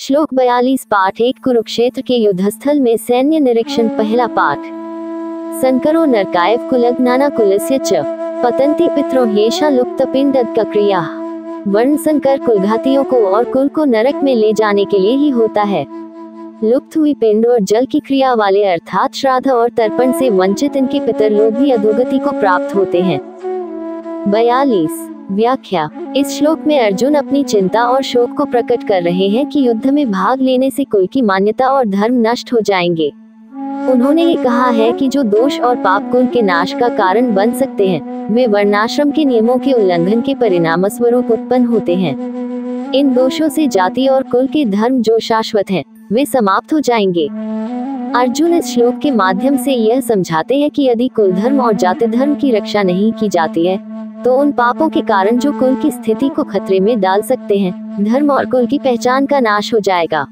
श्लोक 42 पाठ 1 कुरुक्षेत्र के युद्धस्थल में सैन्य निरीक्षण पहला पाठ। संकरो नरकायव कुलग्नाना कुलस्य च पतंति पितरो येषा लुप्त पिंडद क्रिया। वर्ण संकर कुलघातियों को और कुल को नरक में ले जाने के लिए ही होता है। लुप्त हुई पिंड और जल की क्रिया वाले अर्थात श्राद्ध और तर्पण से वंचित इनके पितर लोग भी अधोगति को प्राप्त होते हैं। 42 व्याख्या। इस श्लोक में अर्जुन अपनी चिंता और शोक को प्रकट कर रहे हैं कि युद्ध में भाग लेने से कुल की मान्यता और धर्म नष्ट हो जाएंगे। उन्होंने ये कहा है कि जो दोष और पाप कुल के नाश का कारण बन सकते हैं, वे वर्णाश्रम के नियमों के उल्लंघन के परिणाम स्वरूप उत्पन्न होते हैं। इन दोषों से जाति और कुल के धर्म जो शाश्वत हैं, वे समाप्त हो जाएंगे। अर्जुन इस श्लोक के माध्यम से यह समझाते हैं कि यदि कुल धर्म और जाति धर्म की रक्षा नहीं की जाती है, तो उन पापों के कारण जो कुल की स्थिति को खतरे में डाल सकते हैं, धर्म और कुल की पहचान का नाश हो जाएगा।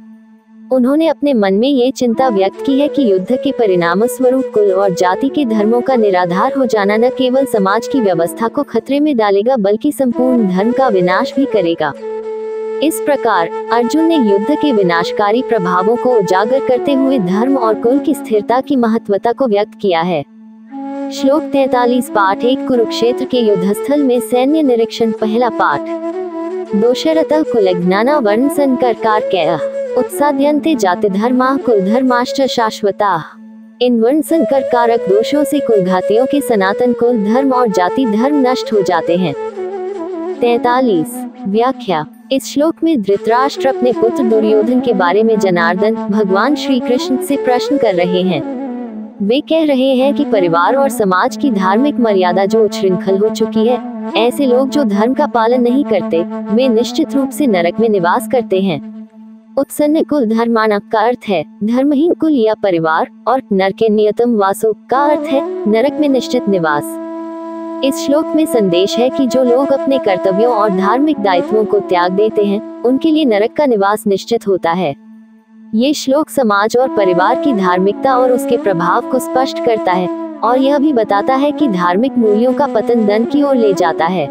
उन्होंने अपने मन में ये चिंता व्यक्त की है कि युद्ध के परिणाम स्वरूप कुल और जाति के धर्मों का निराधार हो जाना न केवल समाज की व्यवस्था को खतरे में डालेगा, बल्कि संपूर्ण धर्म का विनाश भी करेगा। इस प्रकार अर्जुन ने युद्ध के विनाशकारी प्रभावों को उजागर करते हुए धर्म और कुल की स्थिरता की महत्वता को व्यक्त किया है। श्लोक 43 पाठ 1 कुरुक्षेत्र के युद्धस्थल में सैन्य निरीक्षण पहला पाठ। दोषरतः कुलज्ञाना वर्ण संकरकारकैः उत्साद्यन्ते जाति धर्मा कुल धर्माश्च शाश्वताः। इन वर्ण संकर कारक दोषों से कुलघातियों के सनातन कुल धर्म और जाति धर्म नष्ट हो जाते हैं। 43 व्याख्या। इस श्लोक में धृतराष्ट्र अपने पुत्र दुर्योधन के बारे में जनार्दन भगवान श्री कृष्ण से प्रश्न कर रहे हैं। वे कह रहे हैं कि परिवार और समाज की धार्मिक मर्यादा जो उच्छृंखल हो चुकी है, ऐसे लोग जो धर्म का पालन नहीं करते, वे निश्चित रूप से नरक में निवास करते हैं। उत्सन्न कुल धर्माना का अर्थ है धर्महीन कुल या परिवार, और नरके नियतम वासो का अर्थ है नरक में निश्चित निवास। इस श्लोक में संदेश है कि जो लोग अपने कर्तव्यों और धार्मिक दायित्वों को त्याग देते हैं, उनके लिए नरक का निवास निश्चित होता है। ये श्लोक समाज और परिवार की धार्मिकता और उसके प्रभाव को स्पष्ट करता है, और यह भी बताता है कि धार्मिक मूल्यों का पतन धन की ओर ले जाता है।